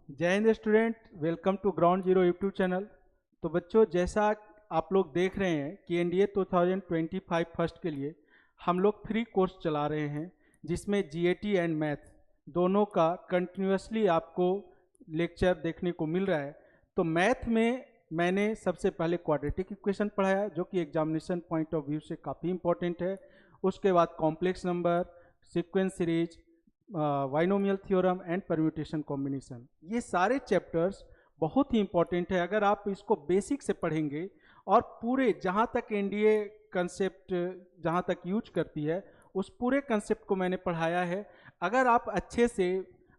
जय हिंद student, welcome to ground zero YouTube channel. तो बच्चों, जैसा आप लोग देख रहे हैं कि एनडीए 2025 फर्स्ट के लिए हम लोग फ्री कोर्स चला रहे हैं, जिसमें जीएटी एंड मैथ दोनों का कंटिन्यूसली आपको लेक्चर देखने को मिल रहा है। तो मैथ में मैंने सबसे पहले क्वाड्रेटिक इक्वेशन पढ़ाया, जो कि एग्जामिनेशन पॉइंट ऑफ व्यू से काफ़ी इंपॉर्टेंट है। उसके बाद complex number, sequence series, binomial theorem and permutation combination, ये सारे चैप्टर्स बहुत ही इंपॉर्टेंट है। अगर आप इसको बेसिक से पढ़ेंगे और पूरे जहाँ तक एनडीए कंसेप्ट जहाँ तक यूज करती है उस पूरे कंसेप्ट को मैंने पढ़ाया है। अगर आप अच्छे से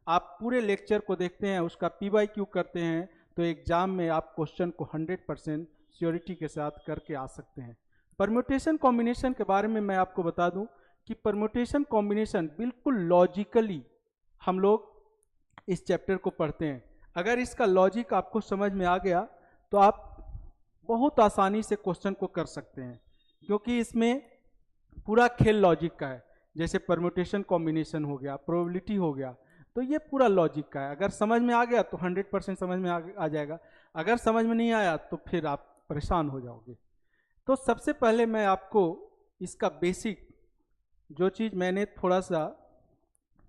आप पूरे लेक्चर को देखते हैं, उसका पीवाईक्यू करते हैं, तो एग्जाम में आप क्वेश्चन को 100% श्योरिटी के साथ करके आ सकते हैं। परम्यूटेशन कॉम्बिनेशन के बारे में मैं आपको बता दूं कि परम्यूटेशन कॉम्बिनेशन बिल्कुल लॉजिकली हम लोग इस चैप्टर को पढ़ते हैं। अगर इसका लॉजिक आपको समझ में आ गया तो आप बहुत आसानी से क्वेश्चन को कर सकते हैं, क्योंकि इसमें पूरा खेल लॉजिक का है। जैसे परम्यूटेशन कॉम्बिनेशन हो गया, प्रोबेबिलिटी हो गया, तो ये पूरा लॉजिक का है। अगर समझ में आ गया तो 100% समझ में आ जाएगा। अगर समझ में नहीं आया तो फिर आप परेशान हो जाओगे। तो सबसे पहले मैं आपको इसका बेसिक जो चीज़ मैंने थोड़ा सा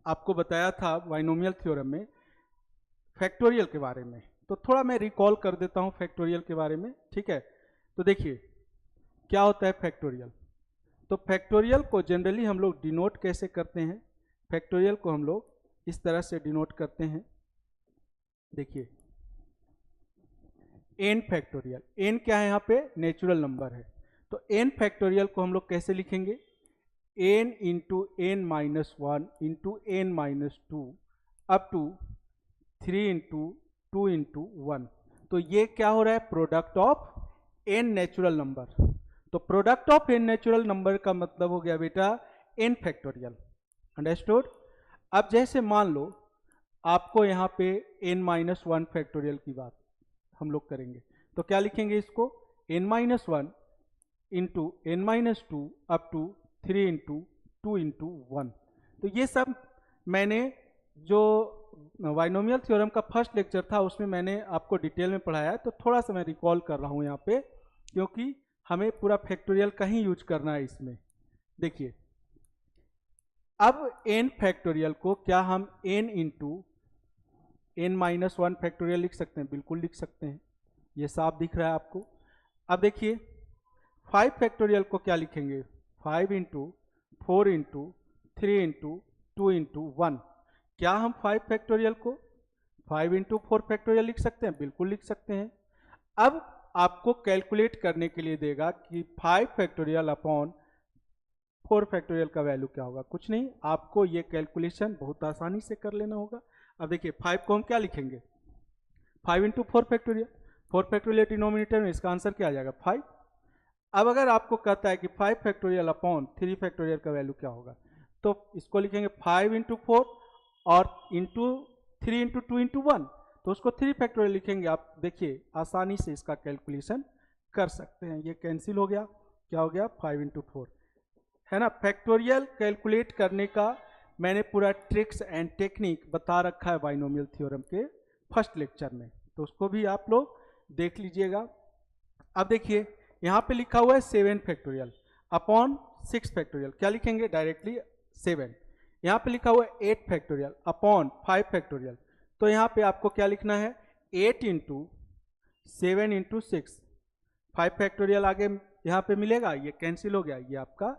आपको बताया था बाइनोमियल थ्योरम में, फैक्टोरियल के बारे में, तो थोड़ा मैं रिकॉल कर देता हूँ फैक्टोरियल के बारे में। ठीक है, तो देखिए क्या होता है फैक्टोरियल। तो फैक्टोरियल को जनरली हम लोग डिनोट कैसे करते हैं? फैक्टोरियल को हम लोग इस तरह से डिनोट करते हैं। देखिए, एन फैक्टोरियल, एन क्या है यहाँ पे? नेचुरल नंबर है। तो एन फैक्टोरियल को हम लोग कैसे लिखेंगे? N into N minus one into N minus two up to 3 into 2 into 1। तो ये क्या हो रहा है? Product of N natural number. तो product of N natural number का मतलब हो गया बेटा एन फैक्टोरियल। अंडरस्टूड? अब जैसे मान लो आपको यहाँ पे एन माइनस वन फैक्टोरियल की बात हम लोग करेंगे, तो क्या लिखेंगे इसको? N minus one into N minus two up to 3 into 2 into 1। तो ये सब मैंने जो बाइनोमियल थ्योरम का फर्स्ट लेक्चर था उसमें मैंने आपको डिटेल में पढ़ाया है। तो थोड़ा सा मैं रिकॉल कर रहा हूँ यहाँ पे, क्योंकि हमें पूरा फैक्टोरियल का ही यूज करना है इसमें। देखिए, अब एन फैक्टोरियल को क्या हम n into N minus one factorial लिख सकते हैं? बिल्कुल लिख सकते हैं, ये साफ दिख रहा है आपको। अब देखिए 5 फैक्टोरियल को क्या लिखेंगे? 5 इंटू 4 इंटू 3 इंटू 2 इंटू 1। क्या हम 5 फैक्टोरियल को 5 इंटू 4 फैक्टोरियल लिख सकते हैं? बिल्कुल लिख सकते हैं। अब आपको कैलकुलेट करने के लिए देगा कि 5 फैक्टोरियल अपॉन 4 फैक्टोरियल का वैल्यू क्या होगा। कुछ नहीं, आपको ये कैलकुलेशन बहुत आसानी से कर लेना होगा। अब देखिए 5 को हम क्या लिखेंगे? 5 इंटू 4 फैक्टोरियल, 4 फैक्टोरियल डिनोमिनेटर में, इसका आंसर क्या आ जाएगा? 5। अब अगर आपको कहता है कि 5 फैक्टोरियल अपॉन 3 फैक्टोरियल का वैल्यू क्या होगा, तो इसको लिखेंगे 5 इंटू 4 और इंटू 3 इंटू 2 इंटू 1, तो उसको 3 फैक्टोरियल लिखेंगे। आप देखिए आसानी से इसका कैलकुलेशन कर सकते हैं। ये कैंसिल हो गया, क्या हो गया? 5 इंटू 4 है ना। फैक्टोरियल कैलकुलेट करने का मैंने पूरा ट्रिक्स एंड टेक्निक बता रखा है बाइनोमियल थ्योरम के फर्स्ट लेक्चर में, तो उसको भी आप लोग देख लीजिएगा। अब देखिए यहाँ पे लिखा हुआ है 7 फैक्टोरियल अपॉन 6 फैक्टोरियल, क्या लिखेंगे? डायरेक्टली 7। यहाँ पे लिखा हुआ है 8 फैक्टोरियल अपॉन 5 फैक्टोरियल, तो यहाँ पे आपको क्या लिखना है? 8 इंटू 7 इंटू 6, 5 फैक्टोरियल आगे यहाँ पे मिलेगा, ये कैंसिल हो गया, ये आपका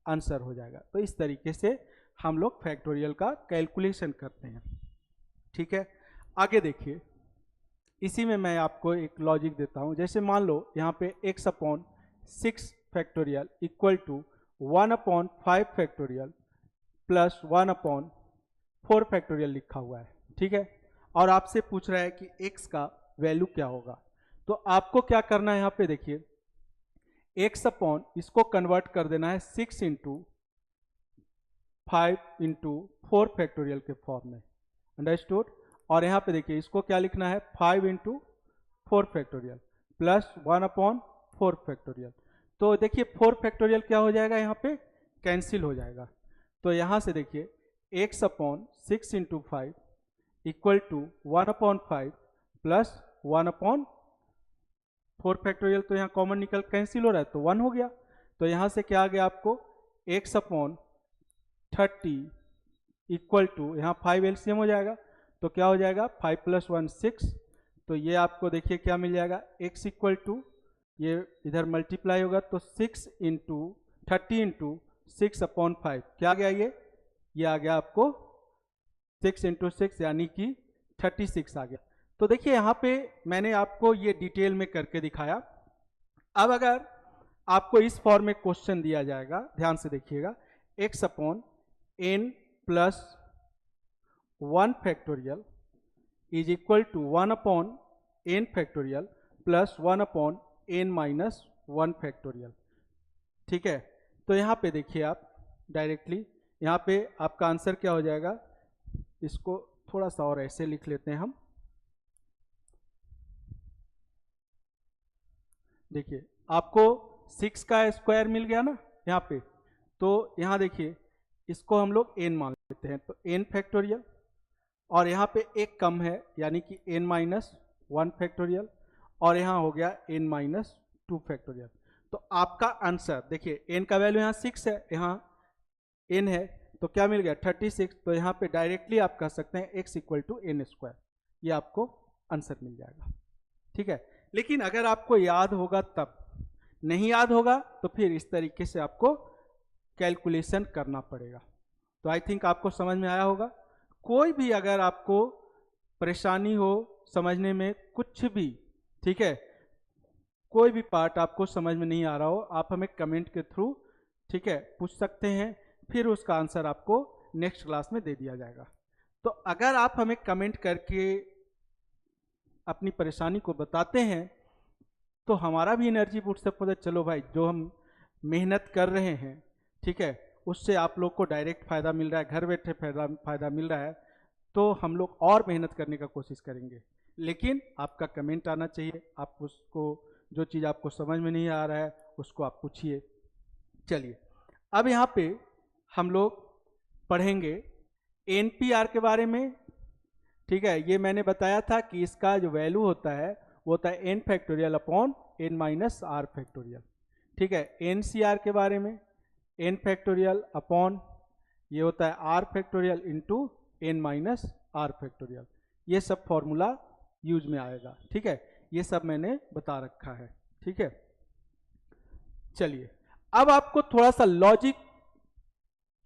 आंसर हो जाएगा। तो इस तरीके से हम लोग फैक्टोरियल का कैलकुलेशन करते हैं। ठीक है, आगे देखिए, इसी में मैं आपको एक लॉजिक देता हूं। जैसे मान लो यहाँ पे x upon 6 factorial equal to 1 upon 5 factorial plus 1 upon 4 factorial लिखा हुआ है। ठीक है, और आपसे पूछ रहा है कि x का वैल्यू क्या होगा। तो आपको क्या करना है? यहाँ पे देखिए x अपॉन, इसको कन्वर्ट कर देना है 6 इंटू 5 इंटू 4 फैक्टोरियल के फॉर्म में। अंडरस्टूड? और यहाँ पे देखिए इसको क्या लिखना है? 5 into 4 factorial plus 1 upon 4 factorial. तो देखिए 4 फैक्टोरियल क्या हो जाएगा? यहाँ पे कैंसिल हो जाएगा। तो यहाँ से देखिए x upon 6 into 5 equal to 1/5 प्लस 1/4 फैक्टोरियल, तो यहाँ कॉमन निकल कैंसिल हो रहा है तो 1 हो गया। तो यहाँ से क्या आ गया आपको x/30 इक्वल टू, यहाँ 5 एलसीएम हो जाएगा तो क्या हो जाएगा 5 + 1 6। तो ये आपको देखिए क्या मिल जाएगा x इक्वल टू, ये इधर मल्टीप्लाई होगा तो 6 इंटू 30 इंटू 6/5 क्या आ गया, ये आ गया आपको 6 इंटू 6 यानी कि 36 आ गया। तो देखिए यहाँ पे मैंने आपको ये डिटेल में करके दिखाया। अब अगर आपको इस फॉर्म में क्वेश्चन दिया जाएगा, ध्यान से देखिएगा, x/n + 1 factorial is equal to 1/n factorial प्लस 1/n - 1 फैक्टोरियल। ठीक है, तो यहाँ पे देखिए आप डायरेक्टली यहाँ पे आपका आंसर क्या हो जाएगा, इसको थोड़ा सा और ऐसे लिख लेते हैं हम। देखिए आपको 6 का स्क्वायर मिल गया ना यहाँ पे, तो यहाँ देखिए इसको हम लोग n मान लेते हैं, तो n फैक्टोरियल, और यहाँ पे एक कम है यानी कि n - 1 फैक्टोरियल, और यहाँ हो गया n - 2 फैक्टोरियल। तो आपका आंसर देखिए n का वैल्यू यहाँ 6 है, यहाँ n है, तो क्या मिल गया 36। तो यहाँ पे डायरेक्टली आप कह सकते हैं x = n², ये आपको आंसर मिल जाएगा। ठीक है, लेकिन अगर आपको याद होगा तब, नहीं याद होगा तो फिर इस तरीके से आपको कैलकुलेशन करना पड़ेगा। तो आई थिंक आपको समझ में आया होगा। कोई भी अगर आपको परेशानी हो समझने में कुछ भी, ठीक है, कोई भी पार्ट आपको समझ में नहीं आ रहा हो, आप हमें कमेंट के थ्रू, ठीक है, पूछ सकते हैं, फिर उसका आंसर आपको नेक्स्ट क्लास में दे दिया जाएगा। तो अगर आप हमें कमेंट करके अपनी परेशानी को बताते हैं तो हमारा भी एनर्जी बूस्ट से पता चलो भाई जो हम मेहनत कर रहे हैं, ठीक है, उससे आप लोग को डायरेक्ट फ़ायदा मिल रहा है, घर बैठे फ़ायदा मिल रहा है, तो हम लोग और मेहनत करने का कोशिश करेंगे। लेकिन आपका कमेंट आना चाहिए, आप उसको, जो चीज़ आपको समझ में नहीं आ रहा है उसको आप पूछिए। चलिए अब यहाँ पे हम लोग पढ़ेंगे NPR के बारे में। ठीक है, ये मैंने बताया था कि इसका जो वैल्यू होता है वो होता है n factorial upon n - r factorial. ठीक है, NCR के बारे में n फैक्टोरियल अपॉन ये होता है r factorial into n - r factorial. ये सब फॉर्मूला यूज में आएगा। ठीक है, ये सब मैंने बता रखा है। ठीक है, चलिए अब आपको थोड़ा सा लॉजिक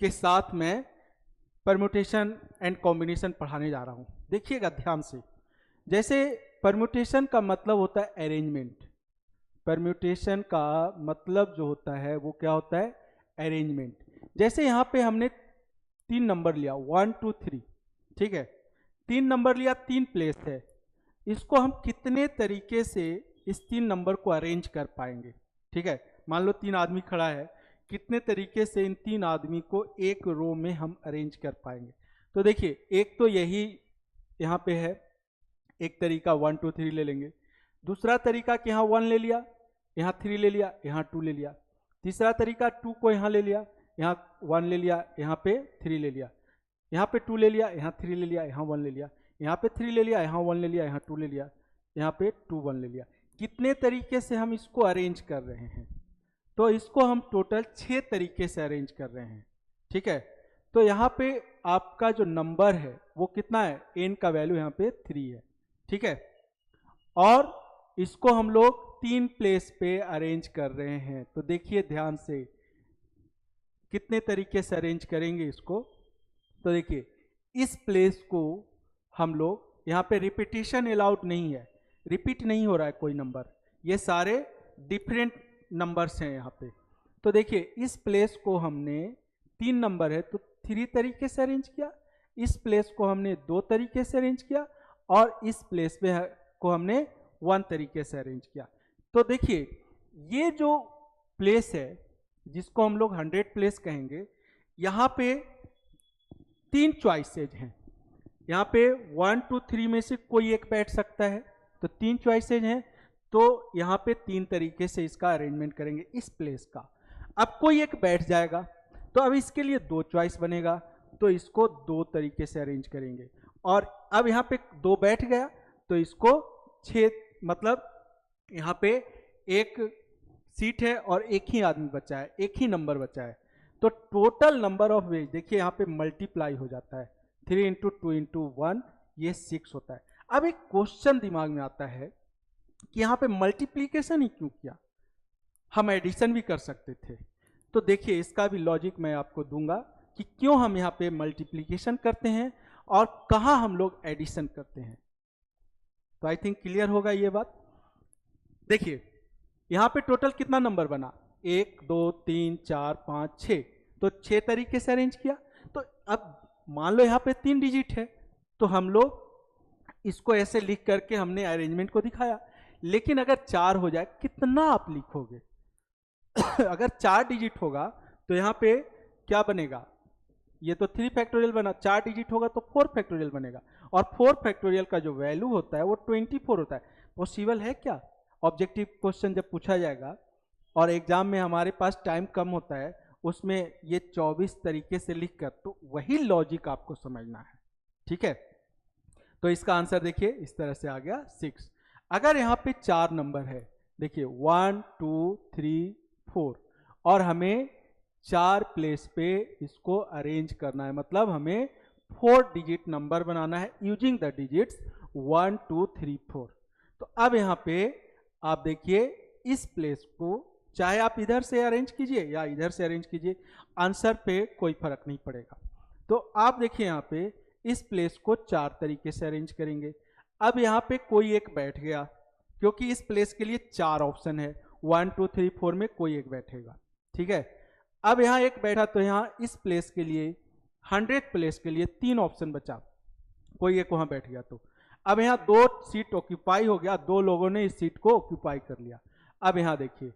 के साथ में परम्यूटेशन एंड कॉम्बिनेशन पढ़ाने जा रहा हूं। देखिएगा ध्यान से, जैसे परम्यूटेशन का मतलब होता है अरेंजमेंट, परम्यूटेशन का मतलब जो होता है वो क्या होता है, अरेंजमेंट। जैसे यहाँ पे हमने 3 नंबर लिया 1 2 3, ठीक है, 3 नंबर लिया, 3 प्लेस है, इसको हम कितने तरीके से इस 3 नंबर को अरेंज कर पाएंगे। ठीक है, मान लो 3 आदमी खड़ा है, कितने तरीके से इन 3 आदमी को एक रो में हम अरेंज कर पाएंगे। तो देखिए एक तो यही यहाँ पे है, एक तरीका 1 2 3 ले लेंगे। दूसरा तरीका कि यहाँ 1 ले लिया, यहाँ 3 ले लिया, यहाँ 2 ले लिया। तीसरा तरीका 2 को यहाँ ले लिया, यहाँ 1 ले लिया, यहाँ पे 3 ले लिया, यहाँ पे 2 ले लिया, यहाँ 3 ले लिया, यहाँ 1 ले लिया, यहाँ पे 3 ले लिया, यहाँ 1 ले लिया, यहाँ 2 ले लिया, यहाँ पे 2 1 ले लिया। कितने तरीके से हम इसको अरेंज कर रहे हैं, तो इसको हम टोटल 6 तरीके से अरेंज कर रहे हैं। ठीक है, तो यहाँ पे आपका जो नंबर है वो कितना है, n का वैल्यू यहाँ पे 3 है। ठीक है, और इसको हम लोग 3 प्लेस पे अरेंज कर रहे हैं। तो देखिए ध्यान से कितने तरीके से अरेंज करेंगे इसको। तो देखिए इस प्लेस को हम लोग, यहाँ पे रिपीटिशन अलाउड नहीं है, रिपीट नहीं हो रहा है कोई नंबर, ये सारे डिफरेंट नंबर्स हैं यहाँ पे। तो देखिए इस प्लेस को हमने 3 नंबर है तो 3 तरीके से अरेंज किया, इस प्लेस को हमने 2 तरीके से अरेंज किया, और इस प्लेस पे को हमने 1 तरीके से अरेंज किया। तो देखिए ये जो प्लेस है जिसको हम लोग 100 प्लेस कहेंगे, यहाँ पे 3 चॉइसेज हैं, यहाँ पे 1 2 3 में से कोई एक बैठ सकता है, तो 3 चॉइसेज हैं। तो यहाँ पे 3 तरीके से इसका अरेंजमेंट करेंगे इस प्लेस का। अब कोई एक बैठ जाएगा तो अब इसके लिए 2 चॉइस बनेगा, तो इसको 2 तरीके से अरेंज करेंगे। और अब यहाँ पे 2 बैठ गया तो इसको 6, मतलब यहाँ पे एक सीट है और एक ही आदमी बचा है, एक ही नंबर बचा है, तो टोटल नंबर ऑफ वेज देखिए यहाँ पे मल्टीप्लाई हो जाता है, 3 इंटू 2 इंटू 1 ये 6 होता है। अब एक क्वेश्चन दिमाग में आता है कि यहाँ पे मल्टीप्लीकेशन ही क्यों किया, हम एडिशन भी कर सकते थे। तो देखिए इसका भी लॉजिक मैं आपको दूंगा कि क्यों हम यहाँ पे मल्टीप्लीकेशन करते हैं और कहाँ हम लोग एडिशन करते हैं। तो आई थिंक क्लियर होगा ये बात। देखिए यहाँ पे टोटल कितना नंबर बना, 1 2 3 4 5 6, तो 6 तरीके से अरेंज किया। तो अब मान लो यहाँ पे 3 डिजिट है, तो हम लोग इसको ऐसे लिख करके हमने अरेंजमेंट को दिखाया। लेकिन अगर 4 हो जाए कितना आप लिखोगे अगर 4 डिजिट होगा तो यहाँ पे क्या बनेगा, ये तो 3 फैक्टोरियल बना, 4 डिजिट होगा तो 4 फैक्टोरियल बनेगा, और 4 फैक्टोरियल का जो वैल्यू होता है वो 24 होता है। पॉसिबल है क्या? ऑब्जेक्टिव क्वेश्चन जब पूछा जाएगा और एग्जाम में हमारे पास टाइम कम होता है, उसमें ये 24 तरीके से लिख कर, तो वही लॉजिक आपको समझना है, ठीक है। तो इसका आंसर देखिए इस तरह से आ गया 6। अगर यहाँ पे 4 नंबर है, देखिए 1 2 3 4, और हमें 4 प्लेस पे इसको अरेंज करना है, मतलब हमें 4 डिजिट नंबर बनाना है यूजिंग द डिजिट्स 1 2 3 4। तो अब यहाँ पे आप देखिए इस प्लेस को चाहे आप इधर से अरेंज कीजिए या इधर से अरेंज कीजिए, आंसर पे कोई फर्क नहीं पड़ेगा। तो आप देखिए यहाँ पे इस प्लेस को 4 तरीके से अरेंज करेंगे। अब यहाँ पे कोई एक बैठ गया, क्योंकि इस प्लेस के लिए 4 ऑप्शन है, 1 2 3 4 में कोई एक बैठेगा, ठीक है। अब यहाँ एक बैठा तो यहाँ इस प्लेस के लिए 100 प्लेस के लिए 3 ऑप्शन बचा, कोई एक वहां बैठ गया। तो अब यहाँ 2 सीट ऑक्यूपाई हो गया, 2 लोगों ने इस सीट को ऑक्यूपाई कर लिया। अब यहाँ देखिए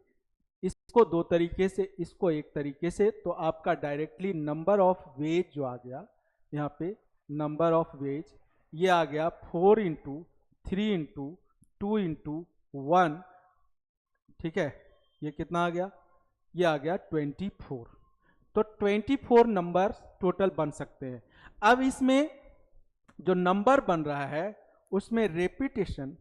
इसको 2 तरीके से, इसको 1 तरीके से, तो आपका डायरेक्टली नंबर ऑफ वेज जो आ गया यहाँ पे, नंबर ऑफ वेज ये आ गया 4 इंटू 3 इंटू 2 इंटू 1, ठीक है। ये कितना आ गया, ये आ गया 24। तो 24 नंबर टोटल बन सकते हैं। अब इसमें जो नंबर बन रहा है उसमें रेपिटेशन,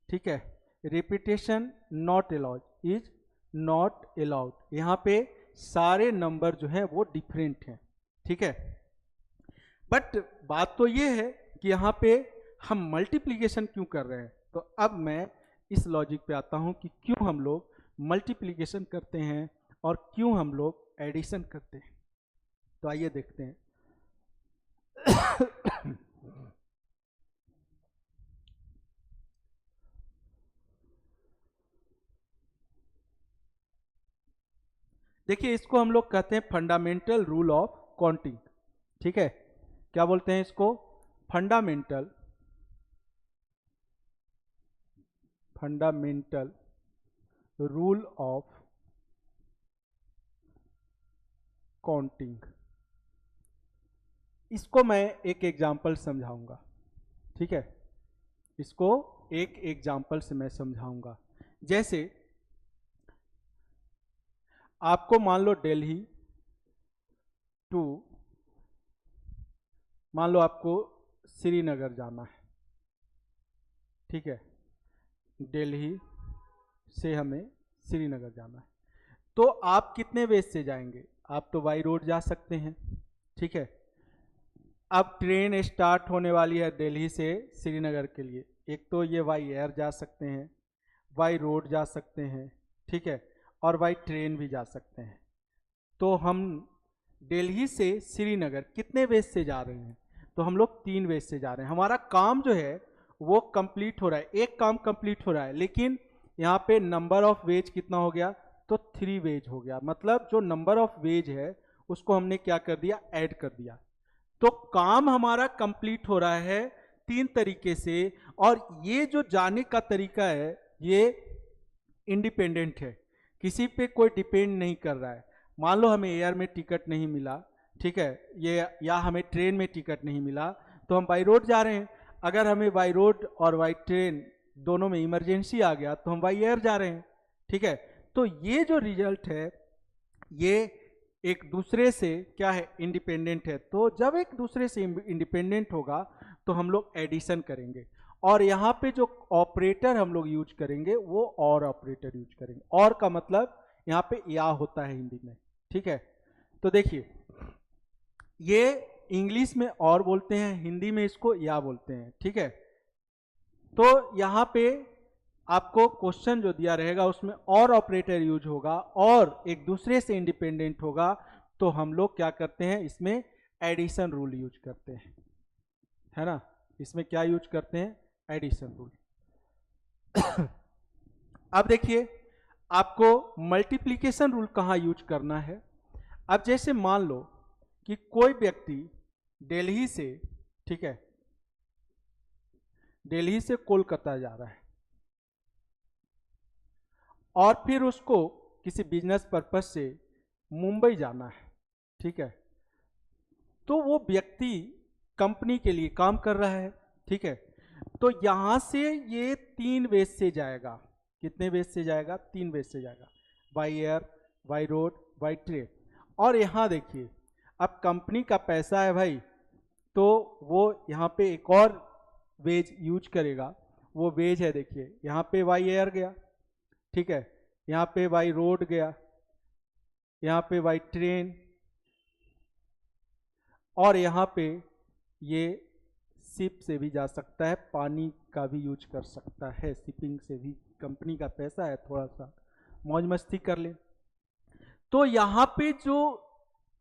ठीक है, repetition not allowed, is not allowed. यहाँ पे सारे नंबर जो है वो डिफरेंट हैं, ठीक है। बट बात तो ये है कि यहाँ पे हम मल्टीप्लिकेशन क्यों कर रहे हैं। तो अब मैं इस लॉजिक पे आता हूँ कि क्यों हम लोग मल्टीप्लिकेशन करते हैं और क्यों हम लोग एडिशन करते हैं। तो आइए देखते हैं। देखिए इसको हम लोग कहते हैं फंडामेंटल रूल ऑफ काउंटिंग, ठीक है। क्या बोलते हैं इसको? Fundamental rule of counting. इसको मैं एक एग्जाम्पल समझाऊंगा, ठीक है। इसको एक एग्जाम्पल से मैं समझाऊंगा। जैसे आपको मान लो दिल्ली टू, मान लो आपको श्रीनगर जाना है, ठीक है। दिल्ली से हमें श्रीनगर जाना है, तो आप कितने वेज से जाएंगे? आप तो बाई रोड जा सकते हैं, ठीक है। अब ट्रेन स्टार्ट होने वाली है दिल्ली से श्रीनगर के लिए, एक तो ये बाई एयर जा सकते हैं, बाई रोड जा सकते हैं, ठीक है, और बाई ट्रेन भी जा सकते हैं। तो हम दिल्ली से श्रीनगर कितने वेज से जा रहे हैं? तो हम लोग 3 वेज से जा रहे हैं। हमारा काम जो है वो कंप्लीट हो रहा है, एक काम कंप्लीट हो रहा है, लेकिन यहाँ पे नंबर ऑफ वेज कितना हो गया? तो 3 वेज हो गया। मतलब जो नंबर ऑफ वेज है उसको हमने क्या कर दिया? ऐड कर दिया। तो काम हमारा कंप्लीट हो रहा है 3 तरीके से, और ये जो जाने का तरीका है ये इंडिपेंडेंट है, किसी पे कोई डिपेंड नहीं कर रहा है। मान लो हमें एयर में टिकट नहीं मिला, ठीक है, ये या हमें ट्रेन में टिकट नहीं मिला, तो हम बाई रोड जा रहे हैं। अगर हमें बाई रोड और बाई ट्रेन दोनों में इमरजेंसी आ गया तो हम बाई एयर जा रहे हैं, ठीक है। तो ये जो रिजल्ट है ये एक दूसरे से क्या है? इंडिपेंडेंट है। तो जब एक दूसरे से इंडिपेंडेंट होगा तो हम लोग एडिशन करेंगे, और यहाँ पे जो ऑपरेटर हम लोग यूज करेंगे वो और ऑपरेटर यूज करेंगे। और का मतलब यहाँ पे या होता है हिंदी में, ठीक है। तो देखिए ये इंग्लिश में और बोलते हैं, हिंदी में इसको या बोलते हैं, ठीक है। तो यहाँ पे आपको क्वेश्चन जो दिया रहेगा उसमें और ऑपरेटर यूज होगा और एक दूसरे से इंडिपेंडेंट होगा, तो हम लोग क्या करते हैं इसमें एडिशन रूल यूज करते हैं, है ना। इसमें क्या यूज करते हैं, एडिशन रूल। अब देखिए आपको मल्टीप्लिकेशन रूल कहाँ यूज करना है। अब जैसे मान लो कि कोई व्यक्ति दिल्ली से, ठीक है, दिल्ली से कोलकाता जा रहा है और फिर उसको किसी बिजनेस पर्पज से मुंबई जाना है, ठीक है। तो वो व्यक्ति कंपनी के लिए काम कर रहा है, ठीक है। तो यहां से ये 3 वेज से जाएगा। कितने वेज से जाएगा, 3 वेज से जाएगा, by air, by road, by train. और यहाँ देखिए अब कंपनी का पैसा है भाई, तो वो यहाँ पे एक और वेज यूज करेगा। वो वेज है, देखिए यहाँ पे बाई एयर गया, ठीक है, यहाँ पे बाई रोड गया, यहाँ पे बाई ट्रेन, और यहाँ पे ये शिप से भी जा सकता है, पानी का भी यूज कर सकता है, शिपिंग से भी। कंपनी का पैसा है, थोड़ा सा मौज मस्ती कर ले। तो यहाँ पे जो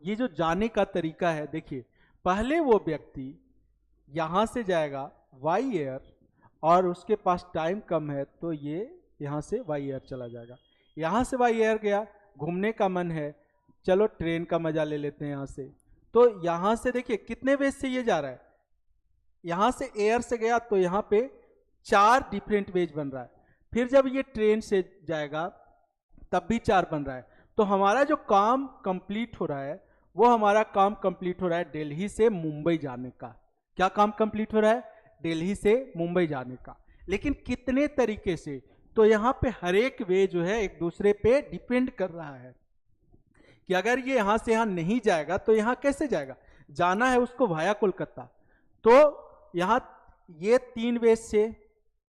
ये जो जाने का तरीका है, देखिए पहले वो व्यक्ति यहाँ से जाएगा बाई एयर और उसके पास टाइम कम है, तो ये यहाँ से बाई एयर चला जाएगा। यहाँ से बाई एयर गया, घूमने का मन है, चलो ट्रेन का मजा ले लेते हैं यहाँ से। तो यहाँ से देखिए कितने वेज से ये जा रहा है, यहाँ से एयर से गया तो यहाँ पे 4 डिफरेंट वेज बन रहा है। फिर जब ये ट्रेन से जाएगा तब भी 4 बन रहा है। तो हमारा जो काम कंप्लीट हो रहा है वो हमारा काम कंप्लीट हो रहा है दिल्ली से मुंबई जाने का। क्या काम कंप्लीट हो रहा है, दिल्ली से मुंबई जाने का। लेकिन कितने तरीके से, तो यहाँ पे हर एक वे जो है एक दूसरे पे डिपेंड कर रहा है कि अगर ये यहाँ से यहाँ नहीं जाएगा तो यहाँ कैसे जाएगा, जाना है उसको वाया कोलकाता। तो यहाँ ये 3 वेज से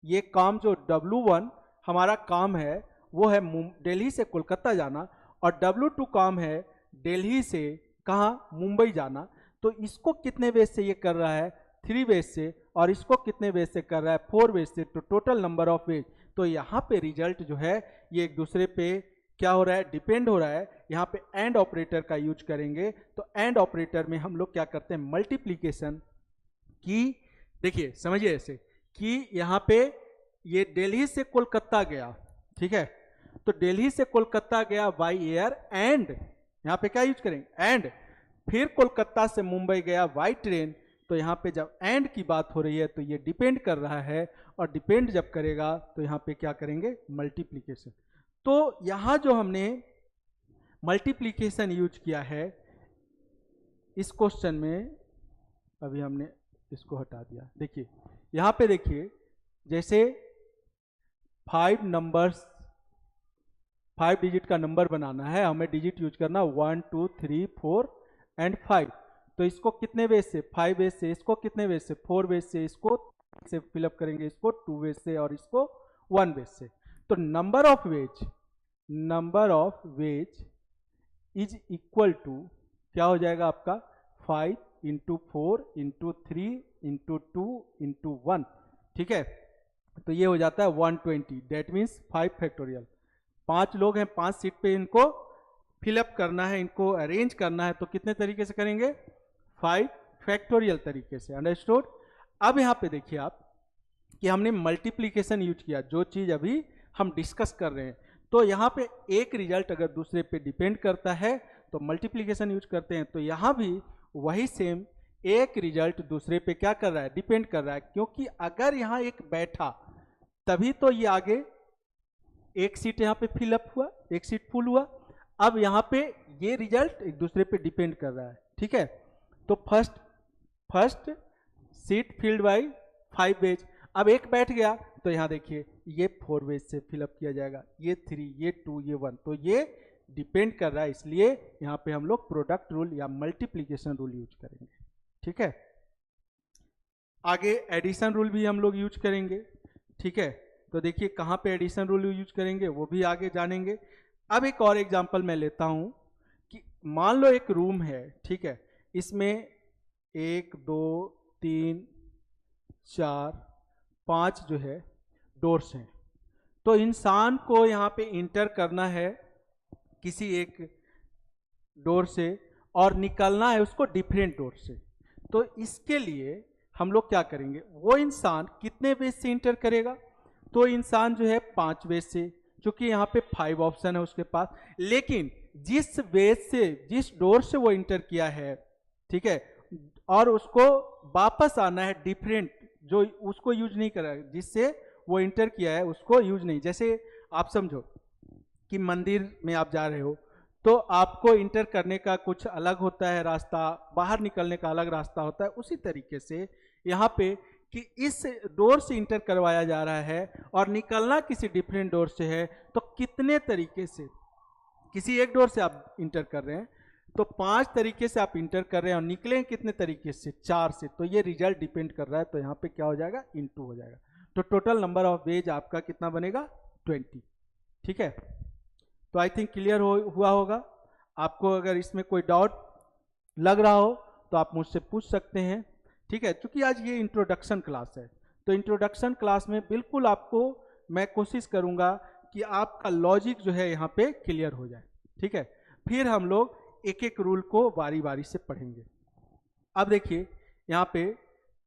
ये काम जो W1 हमारा काम है वो है दिल्ली से कोलकाता जाना, और W2 काम है दिल्ली से कहाँ, मुंबई जाना। तो इसको कितने वेज से ये कर रहा है, 3 वेज से, और इसको कितने वेज से कर रहा है, 4 वेज से। तो टोटल नंबर ऑफ वेज। तो यहाँ पे रिजल्ट जो है ये एक दूसरे पे क्या हो रहा है, डिपेंड हो रहा है। यहाँ पे एंड ऑपरेटर का यूज करेंगे। तो एंड ऑपरेटर में हम लोग क्या करते हैं, मल्टीप्लीकेशन की। देखिए समझिए ऐसे कि यहाँ पे ये दिल्ली से कोलकाता गया, ठीक है। तो दिल्ली से कोलकाता गया बाई एयर, एंड यहाँ पे क्या यूज करेंगे, एंड। फिर कोलकाता से मुंबई गया बाई ट्रेन। तो यहाँ पे जब एंड की बात हो रही है तो ये डिपेंड कर रहा है, और डिपेंड जब करेगा तो यहाँ पे क्या करेंगे, मल्टीप्लीकेशन। तो यहाँ जो हमने मल्टीप्लीकेशन यूज किया है इस क्वेश्चन में, अभी हमने इसको हटा दिया। देखिए यहाँ पे देखिए जैसे 5 नंबर्स, 5 डिजिट का नंबर बनाना है, हमें डिजिट यूज करना 1 2 3 4 एंड 5। तो इसको कितने वेज से, 5 वेज से, इसको कितने वेज से, 4 वेज से, इसको से फिलअप करेंगे, इसको 2 वेज से, और इसको 1 वेज से। तो number of ways is equal to क्या हो जाएगा आपका, 5 इंटू 4 इंटू 3 इंटू 2 इंटू 1, ठीक है। तो ये हो जाता है 120, डेट मीन्स 5 फैक्टोरियल। 5 लोग हैं, 5 सीट पे इनको फिलअप करना है, इनको अरेंज करना है। तो कितने तरीके से करेंगे, 5 फैक्टोरियल तरीके से। अंडरस्टूड। अब यहाँ पे देखिए आप कि हमने मल्टीप्लीकेशन यूज किया, जो चीज अभी हम डिस्कस कर रहे हैं। तो यहाँ पे एक रिजल्ट अगर दूसरे पे डिपेंड करता है तो मल्टीप्लीकेशन यूज करते हैं। तो यहाँ भी वही सेम, एक रिजल्ट दूसरे पे क्या कर रहा है, डिपेंड कर रहा है। क्योंकि अगर यहाँ एक बैठा तभी तो ये आगे एक सीट यहाँ पे फिलअप हुआ, एक सीट फुल हुआ। अब यहाँ पे ये रिजल्ट एक दूसरे पे डिपेंड कर रहा है, ठीक है। तो first seat filled by 5 ways. अब एक बैठ गया तो यहाँ देखिए ये 4 वेज से फिलअप किया जाएगा, ये 3, ये 2, ये 1। तो ये डिपेंड कर रहा है, इसलिए यहाँ पे हम लोग प्रोडक्ट रूल या मल्टीप्लीकेशन रूल यूज करेंगे, ठीक है। आगे एडिशन रूल भी हम लोग यूज करेंगे, ठीक है। तो देखिए कहाँ पे एडिशन रूल यूज करेंगे वो भी आगे जानेंगे। अब एक और एग्जांपल मैं लेता हूँ कि मान लो एक रूम है, ठीक है, इसमें 1 2 3 4 5 जो है डोर्स हैं। तो इंसान को यहाँ पे इंटर करना है किसी एक डोर से और निकलना है उसको डिफरेंट डोर से। तो इसके लिए हम लोग क्या करेंगे, वो इंसान कितने बेस से इंटर करेगा, तो इंसान जो है 5 बेस से, क्योंकि यहाँ पे 5 ऑप्शन है उसके पास। लेकिन जिस बेस से, जिस डोर से वो इंटर किया है, ठीक है, और उसको वापस आना है डिफरेंट, जो उसको यूज नहीं करा, जिससे वो इंटर किया है उसको यूज नहीं। जैसे आप समझो कि मंदिर में आप जा रहे हो, तो आपको इंटर करने का कुछ अलग होता है रास्ता, बाहर निकलने का अलग रास्ता होता है। उसी तरीके से यहाँ पे कि इस डोर से इंटर करवाया जा रहा है और निकलना किसी डिफरेंट डोर से है, तो कितने तरीके से, किसी एक डोर से आप इंटर कर रहे हैं तो 5 तरीके से आप इंटर कर रहे हैं और निकले कितने तरीके से, 4 से। तो ये रिजल्ट डिपेंड कर रहा है, तो यहाँ पे क्या हो जाएगा, इनटू हो जाएगा। तो टोटल नंबर ऑफ वेज आपका कितना बनेगा, 20, ठीक है। तो आई थिंक क्लियर हुआ होगा। आपको अगर इसमें कोई डाउट लग रहा हो तो आप मुझसे पूछ सकते हैं, ठीक है। क्योंकि आज ये इंट्रोडक्शन क्लास है, तो इंट्रोडक्शन क्लास में बिल्कुल आपको मैं कोशिश करूंगा कि आपका लॉजिक जो है यहाँ पे क्लियर हो जाए, ठीक है। फिर हम लोग एक एक रूल को बारी बारी से पढ़ेंगे। अब देखिए यहाँ पे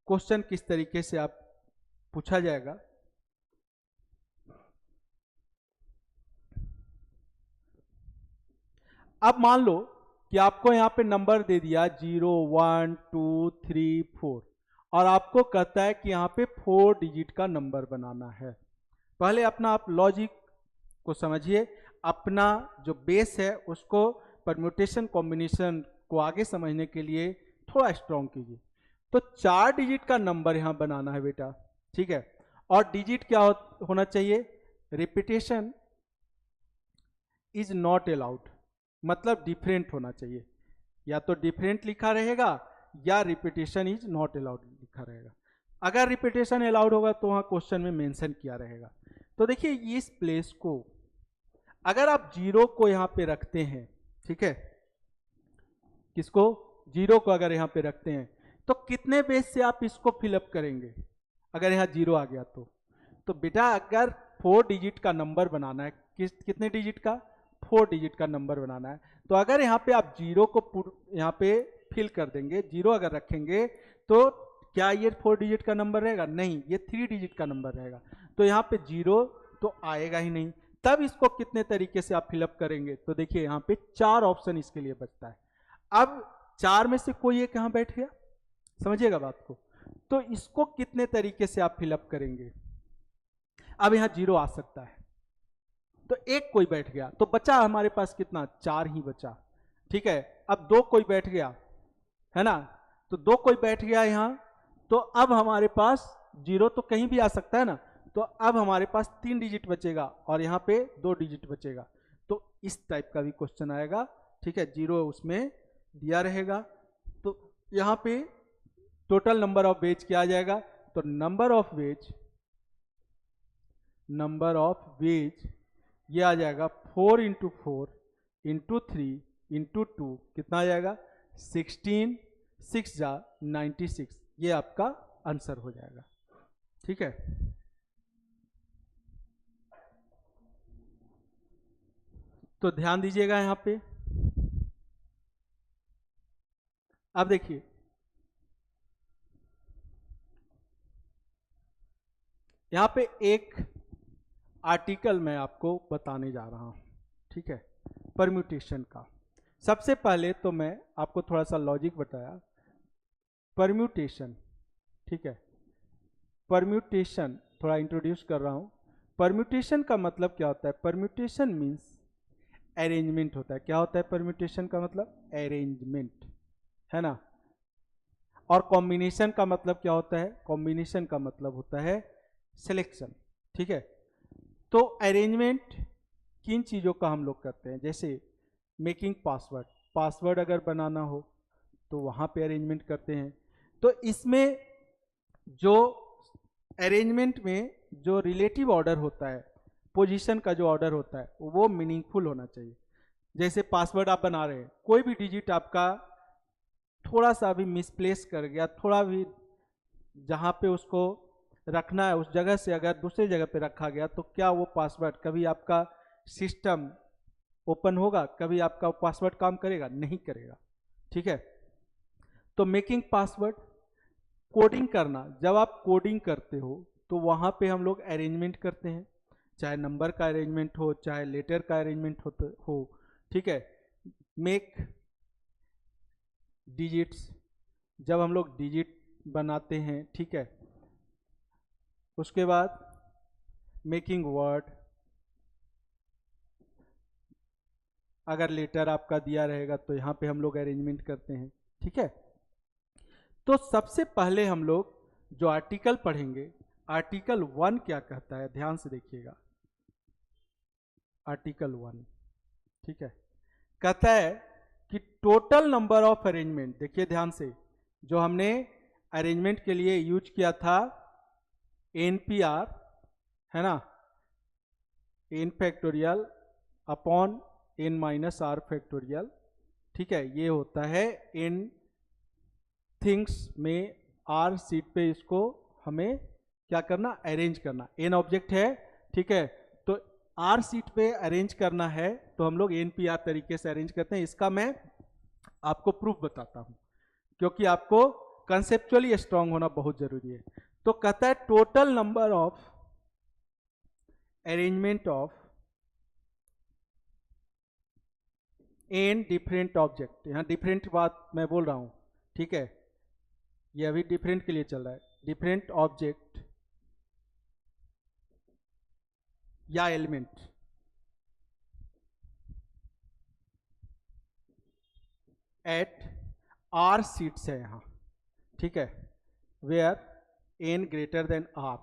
क्वेश्चन किस तरीके से आप पूछा जाएगा। अब मान लो कि आपको यहाँ पे नंबर दे दिया 0 1 2 3 4 और आपको कहता है कि यहाँ पे 4 डिजिट का नंबर बनाना है। पहले अपना आप लॉजिक को समझिए, अपना जो बेस है उसको परम्यूटेशन कॉम्बिनेशन को आगे समझने के लिए थोड़ा स्ट्रॉन्ग कीजिए। तो 4 डिजिट का नंबर यहाँ बनाना है बेटा, ठीक है। और डिजिट क्या होना चाहिए, रिपीटेशन इज नॉट अलाउड, मतलब डिफरेंट होना चाहिए। या तो डिफरेंट लिखा रहेगा या रिपीटेशन इज नॉट अलाउड लिखा रहेगा। अगर रिपीटेशन अलाउड होगा तो वहां क्वेश्चन में मेंशन किया रहेगा। तो देखिए इस प्लेस को अगर आप 0 को यहां पे रखते हैं, ठीक है, किसको, 0 को अगर यहां पे रखते हैं तो कितने बेस से आप इसको फिलअप करेंगे, अगर यहां 0 आ गया तो बेटा अगर 4 डिजिट का नंबर बनाना है, कितने डिजिट का, 4 डिजिट का नंबर बनाना है, तो अगर यहाँ पे आप 0 को यहाँ पे फिल कर देंगे, 0 अगर रखेंगे तो क्या ये 4 डिजिट का नंबर रहेगा, नहीं, ये 3 डिजिट का नंबर रहेगा। तो यहाँ पे 0 तो आएगा ही नहीं। तब इसको कितने तरीके से आप फिलअप करेंगे, तो देखिए यहाँ पे 4 ऑप्शन इसके लिए बचता है। अब 4 में से कोई एक यहाँ बैठ गया, समझिएगा बात को, तो इसको कितने तरीके से आप फिलअप करेंगे। अब यहाँ 0 आ सकता है, तो एक कोई बैठ गया तो बचा हमारे पास कितना, 4 ही बचा, ठीक है। अब 2 कोई बैठ गया, है ना, तो 2 कोई बैठ गया यहाँ, तो अब हमारे पास 0 तो कहीं भी आ सकता है ना, तो अब हमारे पास 3 डिजिट बचेगा और यहाँ पे 2 डिजिट बचेगा। तो इस टाइप का भी क्वेश्चन आएगा, ठीक है, 0 उसमें दिया रहेगा। तो यहाँ पे टोटल नंबर ऑफ वेज क्या आ जाएगा, तो नंबर ऑफ वेज ये आ जाएगा 4 इंटू 4 इंटू 3 इंटू 2, कितना आ जाएगा 16, 6 जा 96, ये आपका आंसर हो जाएगा, ठीक है। तो ध्यान दीजिएगा यहाँ पे। अब देखिए यहाँ पे एक आर्टिकल मैं आपको बताने जा रहा हूं, ठीक है, परम्यूटेशन का। सबसे पहले तो मैं आपको थोड़ा सा लॉजिक बताया, परम्यूटेशन, ठीक है, परम्यूटेशन थोड़ा इंट्रोड्यूस कर रहा हूं। परम्यूटेशन का मतलब क्या होता है, परम्यूटेशन मीन्स अरेंजमेंट होता है। क्या होता है परम्यूटेशन का मतलब, अरेंजमेंट, है ना। और कॉम्बिनेशन का मतलब क्या होता है, कॉम्बिनेशन का मतलब होता है सिलेक्शन, ठीक है। तो अरेंजमेंट किन चीज़ों का हम लोग करते हैं, जैसे मेकिंग पासवर्ड, पासवर्ड अगर बनाना हो तो वहाँ पे अरेंजमेंट करते हैं। तो इसमें जो अरेंजमेंट में जो रिलेटिव ऑर्डर होता है, पोजीशन का जो ऑर्डर होता है वो मीनिंगफुल होना चाहिए। जैसे पासवर्ड आप बना रहे हैं, कोई भी डिजिट आपका थोड़ा सा भी मिसप्लेस कर गया, थोड़ा भी जहाँ पे उसको रखना है उस जगह से अगर दूसरी जगह पे रखा गया तो क्या वो पासवर्ड कभी आपका सिस्टम ओपन होगा, कभी आपका पासवर्ड काम करेगा? नहीं करेगा। ठीक है, तो मेकिंग पासवर्ड, कोडिंग करना, जब आप कोडिंग करते हो तो वहाँ पे हम लोग अरेंजमेंट करते हैं, चाहे नंबर का अरेंजमेंट हो चाहे लेटर का अरेंजमेंट हो। ठीक है, मेक डिजिट्स, जब हम लोग डिजिट बनाते हैं, ठीक है, उसके बाद मेकिंग वर्ड, अगर लेटर आपका दिया रहेगा तो यहाँ पे हम लोग अरेंजमेंट करते हैं। ठीक है, तो सबसे पहले हम लोग जो आर्टिकल पढ़ेंगे, आर्टिकल 1 क्या कहता है, ध्यान से देखिएगा। आर्टिकल 1 ठीक है, कहता है कि टोटल नंबर ऑफ अरेंजमेंट, देखिए ध्यान से, जो हमने अरेंजमेंट के लिए यूज किया था NPR, है ना, n factorial upon n minus r factorial. ठीक है, ये होता है n थिंग्स में आर सीट पे इसको हमें क्या करना, अरेंज करना। n ऑब्जेक्ट है, ठीक है, तो आर सीट पे अरेंज करना है तो हम लोग NPR तरीके से अरेंज करते हैं। इसका मैं आपको प्रूफ बताता हूं क्योंकि आपको कंसेप्चुअली स्ट्रांग होना बहुत जरूरी है। तो कहता है total number of arrangement of n different object, यहां डिफरेंट बात मैं बोल रहा हूं, ठीक है, ये अभी डिफरेंट के लिए चल रहा है, डिफरेंट ऑब्जेक्ट या एलिमेंट एट आर सीट्स है यहां, ठीक है, where n greater than r।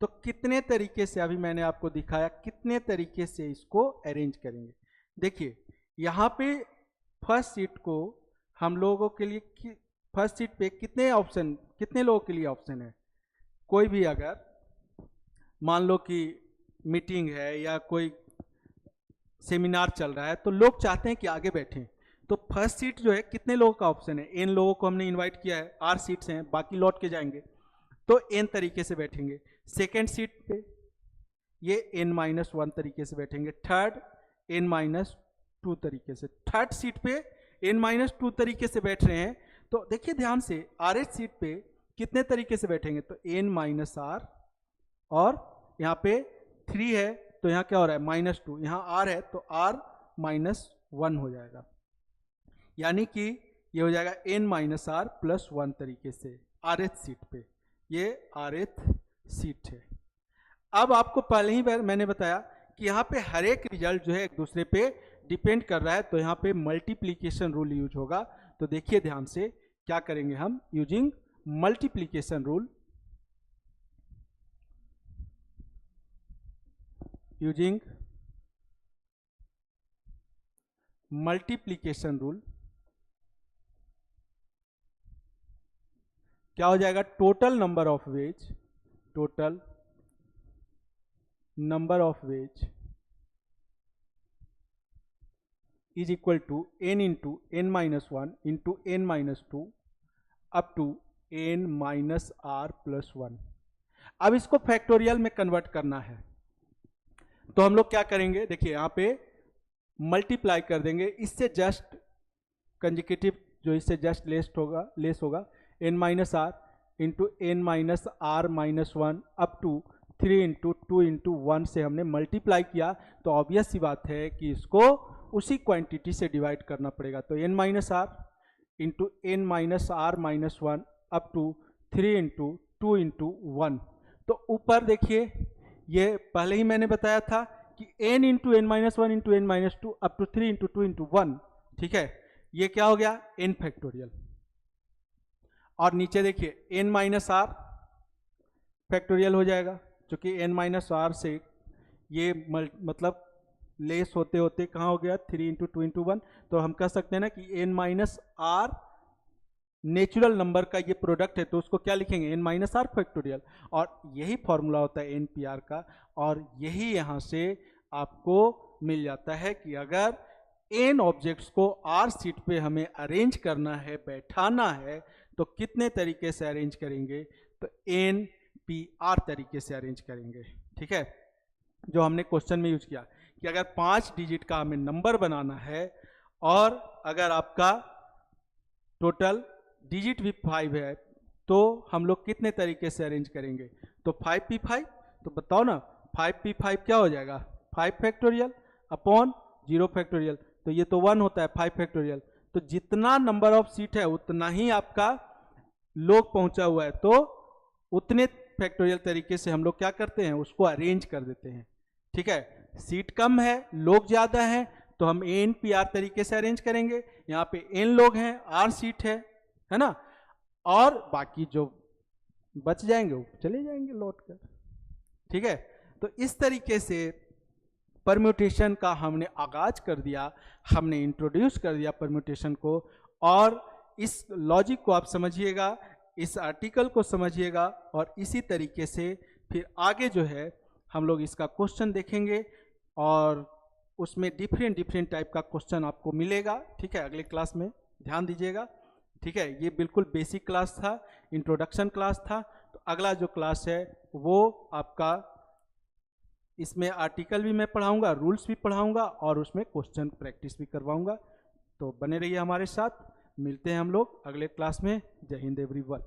तो कितने तरीके से, अभी मैंने आपको दिखाया कितने तरीके से इसको अरेंज करेंगे। देखिए यहां पे फर्स्ट सीट को हम लोगों के लिए, फर्स्ट सीट पे कितने ऑप्शन, कितने लोगों के लिए ऑप्शन है? कोई भी अगर मान लो कि मीटिंग है या कोई सेमिनार चल रहा है तो लोग चाहते हैं कि आगे बैठें, तो फर्स्ट सीट जो है कितने लोगों का ऑप्शन है? n लोगों को हमने इनवाइट किया है, r सीट्स हैं, बाकी लौट के जाएंगे तो n तरीके से बैठेंगे। सेकेंड सीट पे ये n-1 तरीके से बैठेंगे, थर्ड n-2 तरीके से, थर्ड सीट पे n-2 तरीके से बैठ रहे हैं। तो देखिए ध्यान से, RH सीट पे कितने तरीके से बैठेंगे? तो n-r, और यहाँ पे 3 है तो यहाँ क्या हो रहा है -2, यहाँ r है तो r-1 हो जाएगा, यानी कि ये हो जाएगा n-r+1 तरीके से RH सीट पे, ये RH सीट है। अब आपको पहले ही मैंने बताया कि यहाँ पे हर एक रिजल्ट जो है एक दूसरे पे डिपेंड कर रहा है, तो यहाँ पे मल्टीप्लीकेशन रूल यूज होगा। तो देखिए ध्यान से क्या करेंगे हम, using multiplication rule, using multiplication rule क्या हो जाएगा, total number of ways, total number of ways is equal to n into n-1 into n-2 up to n-r+1। अब इसको फैक्टोरियल में कन्वर्ट करना है तो हम लोग क्या करेंगे, देखिए यहाँ पे मल्टीप्लाई कर देंगे, इससे जस्ट कंजिक्यूटिव जो इससे जस्ट लेस होगा n-r into n-r-1 up to 3 into 2 into 1 से हमने मल्टीप्लाई किया, तो ऑब्वियस सी बात है कि इसको उसी क्वांटिटी से डिवाइड करना पड़ेगा। तो n-r into n-r-1 up to 3 into 2 into 1। तो ऊपर देखिए, ये पहले ही मैंने बताया था कि n into n-1 into n-2 up to 3 into 2 into 1, ठीक है, ये क्या हो गया, n फैक्टोरियल। और नीचे देखिए n-r फैक्टोरियल हो जाएगा, क्योंकि n-r से ये मतलब लेस होते होते कहाँ हो गया, 3 इंटू 2 इंटू 1। तो हम कह सकते हैं ना कि n-r नेचुरल नंबर का ये प्रोडक्ट है तो उसको क्या लिखेंगे, n माइनस आर फैक्टोरियल। और यही फॉर्मूला होता है एन पी आर का, और यही यहाँ से आपको मिल जाता है कि अगर n ऑब्जेक्ट्स को r सीट पे हमें अरेंज करना है, बैठाना है, तो कितने तरीके से अरेंज करेंगे, तो n p r तरीके से अरेंज करेंगे। ठीक है, जो हमने क्वेश्चन में यूज किया कि अगर 5 डिजिट का हमें नंबर बनाना है और अगर आपका टोटल डिजिट भी 5 है तो हम लोग कितने तरीके से अरेंज करेंगे, तो 5p5, तो बताओ ना 5p5 क्या हो जाएगा, 5 फैक्टोरियल अपॉन 0 फैक्टोरियल, तो ये तो 1 होता है 5 फैक्टोरियल, तो जितना नंबर ऑफ सीट है उतना ही आपका लोग पहुंचा हुआ है, तो उतने फैक्टोरियल तरीके से हम लोग क्या करते हैं, उसको अरेंज कर देते हैं। ठीक है, सीट कम है लोग ज्यादा हैं तो हम एन पी आर तरीके से अरेंज करेंगे, यहाँ पे एन लोग हैं आर सीट है ना, और बाकी जो बच जाएंगे वो चले जाएंगे लौट कर। ठीक है, तो इस तरीके से परम्यूटेशन का हमने आगाज कर दिया, हमने इंट्रोड्यूस कर दिया परम्यूटेशन को, और इस लॉजिक को आप समझिएगा, इस आर्टिकल को समझिएगा, और इसी तरीके से फिर आगे जो है हम लोग इसका क्वेश्चन देखेंगे और उसमें डिफरेंट टाइप का क्वेश्चन आपको मिलेगा। ठीक है, अगले क्लास में ध्यान दीजिएगा। ठीक है, ये बिल्कुल बेसिक क्लास था, इंट्रोडक्शन क्लास था, तो अगला जो क्लास है वो आपका, इसमें आर्टिकल भी मैं पढ़ाऊंगा, रूल्स भी पढ़ाऊंगा और उसमें क्वेश्चन प्रैक्टिस भी करवाऊंगा। तो बने रहिए हमारे साथ, मिलते हैं हम लोग अगले क्लास में। जय हिंद एवरीवन।